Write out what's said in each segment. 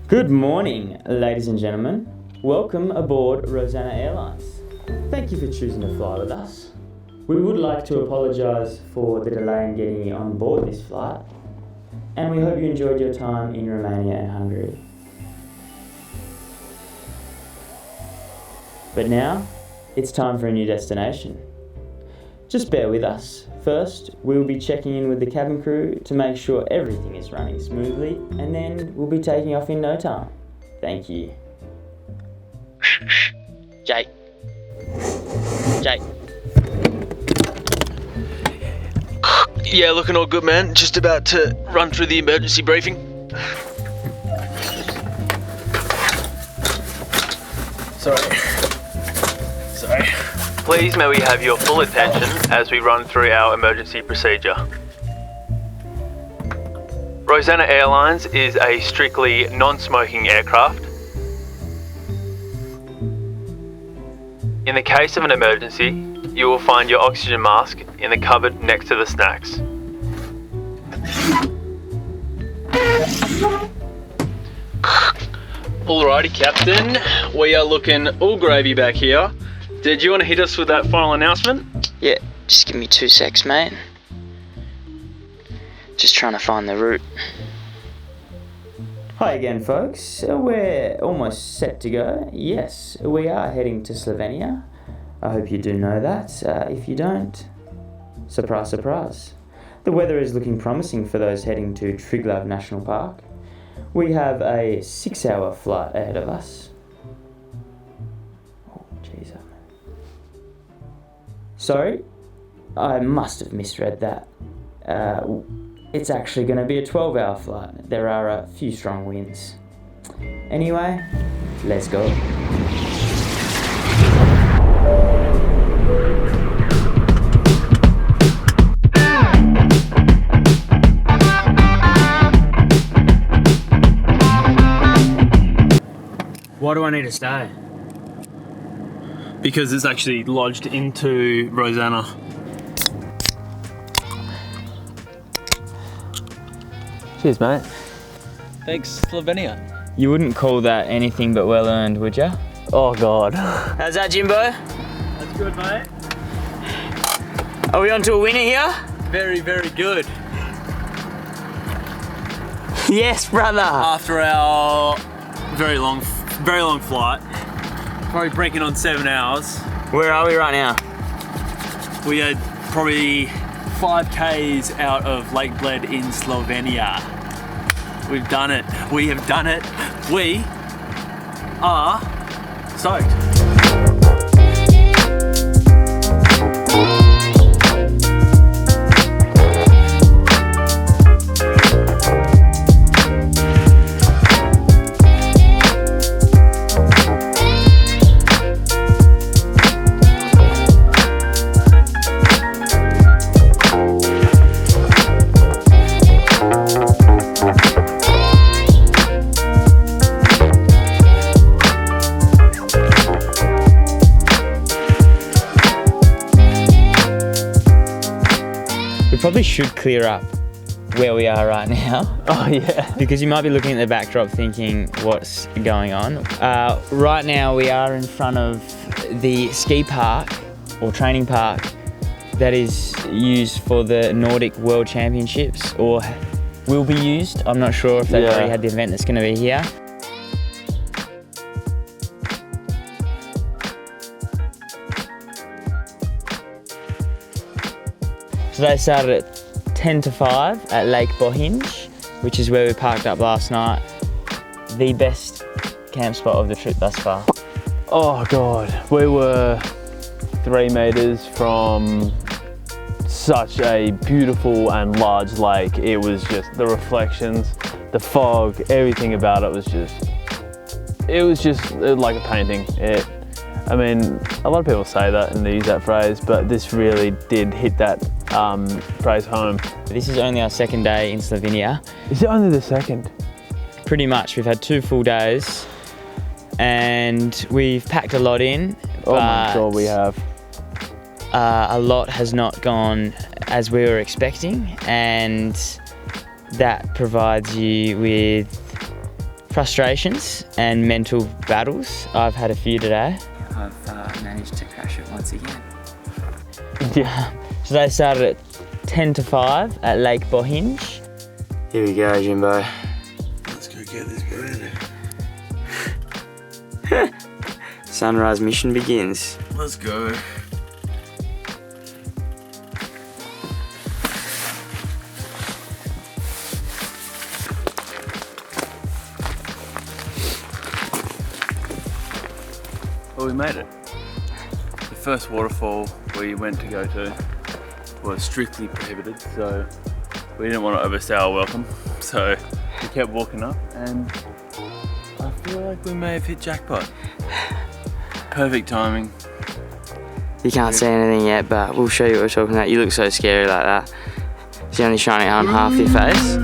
Good morning, ladies and gentlemen. Welcome aboard Rosanna Airlines. Thank you for choosing to fly with us. We would like to apologise for the delay in getting you on board this flight, and we hope you enjoyed your time in Romania and Hungary. But now, it's time for a new destination. Just bear with us. First, we will be checking in with the cabin crew to make sure everything is running smoothly, and then we'll be taking off in no time. Thank you. Jake. Yeah, looking all good, man. Just about to run through the emergency briefing. Sorry. Please may we have your full attention as we run through our emergency procedure. Rosanna Airlines is a strictly non-smoking aircraft. In the case of an emergency, you will find your oxygen mask in the cupboard next to the snacks. Alrighty, Captain. We are looking all gravy back here. Did you want to hit us with that final announcement? Yeah, just give me 2 secs, mate. Just trying to find the route. Hi again, folks. We're almost set to go. Yes, we are heading to Slovenia. I hope you do know that. If you don't, surprise, surprise. The weather is looking promising for those heading to Triglav National Park. We have a 6-hour flight ahead of us. Oh, jeez. Sorry, I must have misread that. It's actually going to be a 12-hour flight. There are a few strong winds. Anyway, let's go. Why do I need to stay? Because it's actually lodged into Rosanna. Cheers, mate. Thanks, Slovenia. You wouldn't call that anything but well earned, would you? Oh, God. How's that, Jimbo? That's good, mate. Are we on to a winner here? Very, very good. Yes, brother. After our very long flight, probably breaking on 7 hours. Where are we right now? We are probably 5 Ks out of Lake Bled in Slovenia. We've done it. We have done it. We are stoked. We probably should clear up where we are right now. Oh yeah. Because you might be looking at the backdrop thinking, what's going on? Right now we are in front of the ski park or training park that is used for the Nordic World Championships, or will be used. I'm not sure if they've already had the event that's going to be here. So they started at 10 to 5 at Lake Bled, which is where we parked up last night. The best camp spot of the trip thus far. Oh God, we were 3 meters from such a beautiful and large lake. It was just the reflections, the fog, everything about it was just like a painting. I mean, a lot of people say that and they use that phrase, but this really did hit that phrase home. This is only our second day in Slovenia. Is it only the second? Pretty much. We've had 2 full days, and and we've packed a lot in. Oh my God, we have. A lot has not gone as we were expecting, and that provides you with frustrations and mental battles. I've had a few today. I've managed to crash it once again. Yeah. Today started at 10 to 5 at Lake Bled. Here we go, Jimbo. Let's go get this burner. Sunrise mission begins. Let's go. Well, we made it. The first waterfall we went to go to was strictly prohibited, so we didn't want to overstay our welcome. So we kept walking up, and I feel like we may have hit jackpot. Perfect timing. You can't see anything yet, but we'll show you what we're talking about. You look so scary like that. It's only shining on half your face.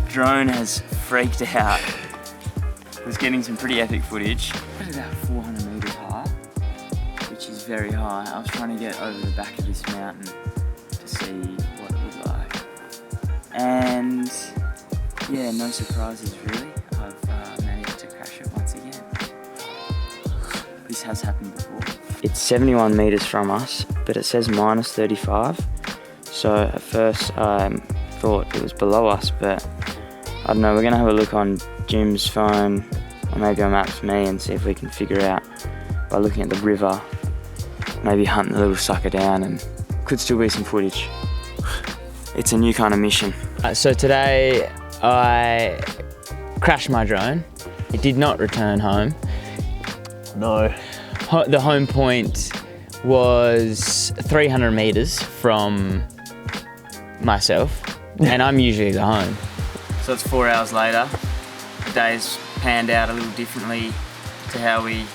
Drone has freaked out. Was getting some pretty epic footage. It was about 400 meters high, which is very high. I was trying to get over the back of this mountain to see what it looked like. And yeah, no surprises really. I've managed to crash it once again. This has happened before. It's 71 meters from us, but it says minus 35. So at first I thought it was below us, but I don't know, we're gonna have a look on Jim's phone, or maybe on Maps.me, and see if we can figure out by looking at the river, maybe hunt the little sucker down, and could still be some footage. It's a new kind of mission. So today I crashed my drone. It did not return home. No. The home point was 300 meters from myself, and I'm usually the home. So it's 4 hours later. The day's panned out a little differently to how we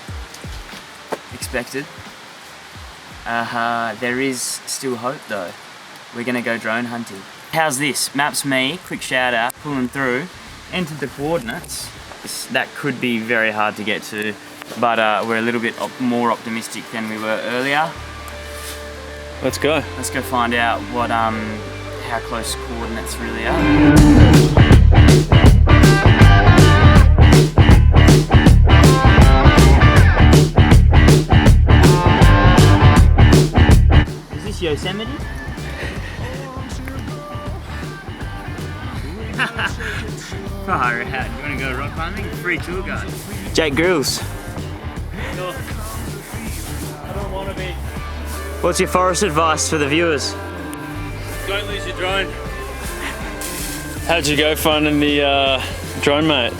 expected. There is still hope though. We're gonna go drone hunting. How's this? Maps.me, quick shout out, pulling through, entered the coordinates. That could be very hard to get to, but we're a little bit more optimistic than we were earlier. Let's go. Let's go find out what how close coordinates really are. Is this Yosemite? Far out. You want to go rock climbing? Free tour guide. Jake Grills. No. I don't want to be. What's your forest advice for the viewers? Don't lose your drone. How'd you go finding the drone, mate?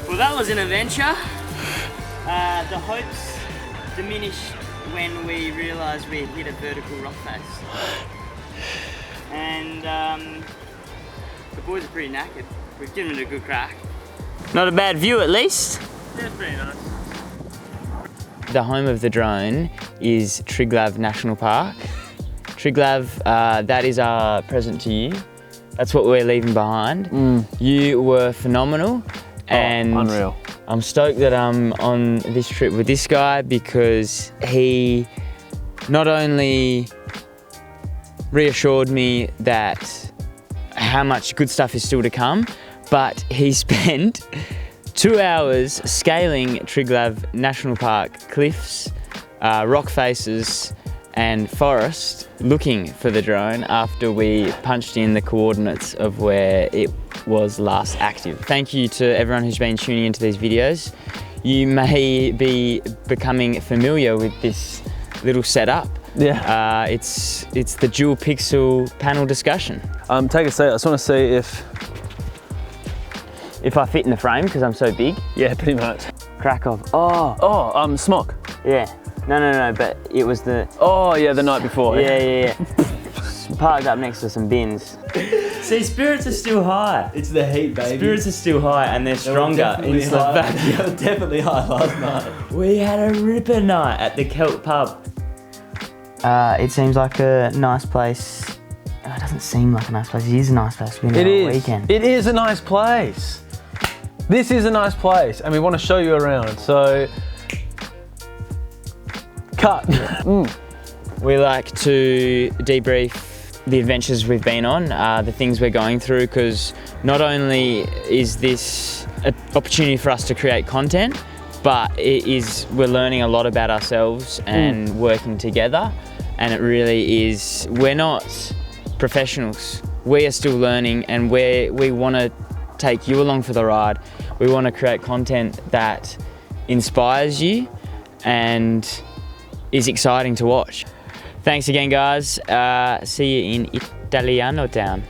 Well, that was an adventure. The hopes diminished when we realised we had hit a vertical rock face. And the boys are pretty knackered. We've given it a good crack. Not a bad view at least. Yeah, it's pretty nice. The home of the drone is Triglav National Park. Triglav, that is our present to you. That's what we're leaving behind. You were phenomenal, and unreal. I'm stoked that I'm on this trip with this guy because he not only reassured me that how much good stuff is still to come, but he spent 2 hours scaling Triglav National Park cliffs, rock faces, and forest looking for the drone after we punched in the coordinates of where it was last active. Thank you to everyone who's been tuning into these videos. You may be becoming familiar with this little setup. Yeah. It's the dual pixel panel discussion. Take a seat. I just want to see if I fit in the frame because I'm so big. Yeah, pretty much. Krakow. Smock. Yeah. No, but it was the... Oh, yeah, the night before. Yeah. Parked up next to some bins. See, spirits are still high. It's the heat, baby. Spirits are still high and they're stronger in Slovakia. They were definitely high last night. We had a ripper night at the Celt pub. It seems like a nice place. Oh, it doesn't seem like a nice place. It is a nice place. We've been there all weekend. It is a nice place. This is a nice place, and we want to show you around. So, cut. We like to debrief the adventures we've been on, the things we're going through, because not only is this an opportunity for us to create content, but we're learning a lot about ourselves and working together. And it really is, we're not professionals. We are still learning, and we want to take you along for the ride. We want to create content that inspires you and is exciting to watch. Thanks again, guys. See you in Italiano Town.